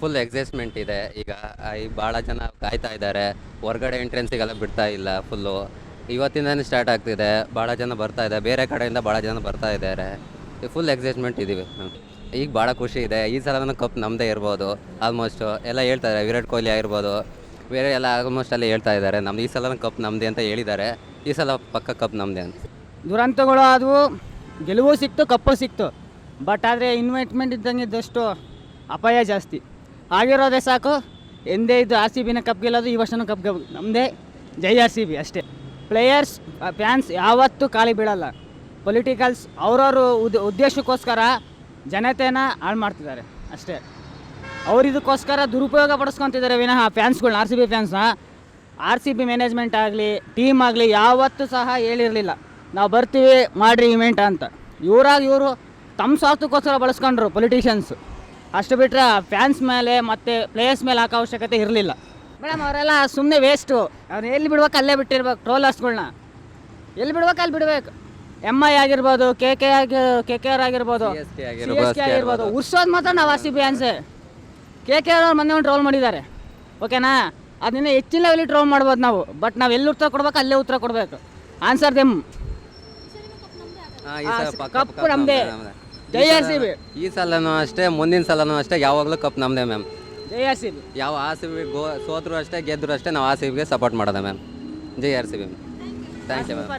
Full excitement ಇದೆ ಈಗ. ಭಾಳ ಜನ ಕಾಯ್ತಾ ಇದ್ದಾರೆ. ಹೊರಗಡೆ ಎಂಟ್ರೆನ್ಸಿಗೆಲ್ಲ ಬಿಡ್ತಾ ಇಲ್ಲ ಫುಲ್ಲು. ಇವತ್ತಿಂದನೇ ಸ್ಟಾರ್ಟ್ ಆಗ್ತಿದೆ. ಭಾಳ ಜನ ಬರ್ತಾ ಇದೆ, ಬೇರೆ ಕಡೆಯಿಂದ ಭಾಳ ಜನ ಬರ್ತಾ ಇದ್ದಾರೆ. ಫುಲ್ ಎಕ್ಸೈಟ್ಮೆಂಟ್ ಇದ್ದೀವಿ. ಈಗ ಭಾಳ ಖುಷಿ ಇದೆ. ಈ ಸಲನೂ ಕಪ್ ನಮ್ಮದೇ ಇರ್ಬೋದು ಆಲ್ಮೋಸ್ಟು. ಎಲ್ಲ ಹೇಳ್ತಾರೆ, ವಿರಾಟ್ ಕೊಹ್ಲಿ ಆಗಿರ್ಬೋದು, ಬೇರೆ ಎಲ್ಲ ಆಲ್ಮೋಸ್ಟ್ ಎಲ್ಲ ಹೇಳ್ತಾ ಇದ್ದಾರೆ ನಮ್ದು ಈ ಸಲನೂ ಕಪ್ ನಮ್ಮದೇ ಅಂತ ಹೇಳಿದ್ದಾರೆ. ಈ ಸಲ ಪಕ್ಕ ಕಪ್ ನಮ್ಮದೇ ಅಂತ. ದುರಂತಗಳು ಆದವು, ಗೆಲುವು ಸಿಕ್ತು, ಕಪ್ಪು ಸಿಕ್ತು. ಬಟ್ ಆದರೆ ಇನ್ವೆಸ್ಟ್ಮೆಂಟ್ ಇದ್ದಂಗಿದ್ದಷ್ಟು ಅಪಾಯ ಜಾಸ್ತಿ. ಆಗಿರೋದೇ ಸಾಕು. ಎಂದೇ ಇದು ಆರ್ ಸಿ ಬಿನ ಕಪ್ ಗೆಲ್ಲೋದು, ಈ ವರ್ಷನೂ ಕಪ್ ನಮ್ಮದೇ. ಜೈ ಆರ್ ಸಿ ಬಿ ಅಷ್ಟೇ. ಪ್ಲೇಯರ್ಸ್, ಫ್ಯಾನ್ಸ್ ಯಾವತ್ತೂ ಖಾಲಿ ಬೀಳಲ್ಲ. ಪೊಲಿಟಿಕಲ್ಸ್ ಅವ್ರವ್ರ ಉದ್ದೇಶಕ್ಕೋಸ್ಕರ ಜನತೆನ ಹಾಳು ಮಾಡ್ತಿದ್ದಾರೆ ಅಷ್ಟೇ. ಅವ್ರು ಇದಕ್ಕೋಸ್ಕರ ದುರುಪಯೋಗ ಪಡಿಸ್ಕೊತಿದ್ದಾರೆ ವಿನಃ ಫ್ಯಾನ್ಸ್ಗಳನ್ನ, ಆರ್ ಸಿ ಬಿ ಫ್ಯಾನ್ಸ್ನ, ಆರ್ ಸಿ ಬಿ ಮ್ಯಾನೇಜ್ಮೆಂಟ್ ಆಗಲಿ ಟೀಮ್ ಆಗಲಿ ಯಾವತ್ತೂ ಸಹ ಹೇಳಿರಲಿಲ್ಲ ನಾವು ಬರ್ತೀವಿ ಮಾಡಿರಿ ಇವೆಂಟ್ ಅಂತ. ಇವರು ತಮ್ಮ ಸ್ವಾರ್ಥಕ್ಕೋಸ್ಕರ ಬಳಸ್ಕೊಂಡ್ರು ಪೊಲಿಟಿಷಿಯನ್ಸ್. ಅಷ್ಟು ಬಿಟ್ಟರೆ ಫ್ಯಾನ್ಸ್ ಮೇಲೆ ಮತ್ತು ಪ್ಲೇಯರ್ಸ್ ಮೇಲೆ ಹಾಕೋ ಅವಶ್ಯಕತೆ ಇರಲಿಲ್ಲ. ಮೇಡಮ್ ಅವರೆಲ್ಲ ಸುಮ್ಮನೆ ವೇಸ್ಟು. ಅವ್ರು ಎಲ್ಲಿ ಬಿಡ್ಬೇಕು ಅಲ್ಲೇ ಬಿಟ್ಟಿರ್ಬೇಕು. ಟ್ರೋಲರ್ಸ್ಗಳ್ನ ಎಲ್ಲಿ ಬಿಡ್ಬೇಕು ಅಲ್ಲಿ ಬಿಡಬೇಕು. ಎಮ್ ಐ ಆಗಿರ್ಬೋದು, ಕೆ ಕೆ ಆರ್ ಆಗಿರ್ಬೋದು, CSK ಆಗಿರ್ಬೋದು, ಉರ್ಸೋದು ಮಾತ್ರ ನಾವು ಆರ್ ಸಿ ಬಿ ಫ್ಯಾನ್ಸೇ. ಕೆ ಕೆ ಆರ್ ಅವ್ರು ಮೊನ್ನೆ ಒಂದು ಟ್ರೋಲ್ ಮಾಡಿದ್ದಾರೆ, ಓಕೆನಾ? ಅದನ್ನ ಹೆಚ್ಚಿನ ಲೆವೆಲಿ ಟ್ರೋಲ್ ಮಾಡ್ಬೋದು ನಾವು. ಬಟ್ ನಾವು ಎಲ್ಲಿ ಉತ್ತರ ಕೊಡ್ಬೇಕು ಅಲ್ಲೇ ಉತ್ತರ ಕೊಡಬೇಕು. Answer them. ಕಪ್ ನಮ್ಮದೇ. ಜೈ ಆರ್ ಸಿ ಬಿ. ಈ ಸಲನೂ ಅಷ್ಟೇ, ಮುಂದಿನ ಸಲನೂ ಅಷ್ಟೇ, ಯಾವಾಗಲೂ ಕಪ್ ನಮ್ಮದೇ ಮ್ಯಾಮ್. ಜೈ ಆರ್ ಸಿ ಬಿ. ಯಾವ ಆರ್ ಸಿ ಬಿ ಸೋತ್ರು ಅಷ್ಟೇ, ಗೆದ್ದರು ಅಷ್ಟೇ, ನಾವು ಆರ್ ಸಿ ಬಿಗೆ ಸಪೋರ್ಟ್ ಮಾಡೋದು ಮ್ಯಾಮ್. ಜೈ R C B. Thank you ma'am.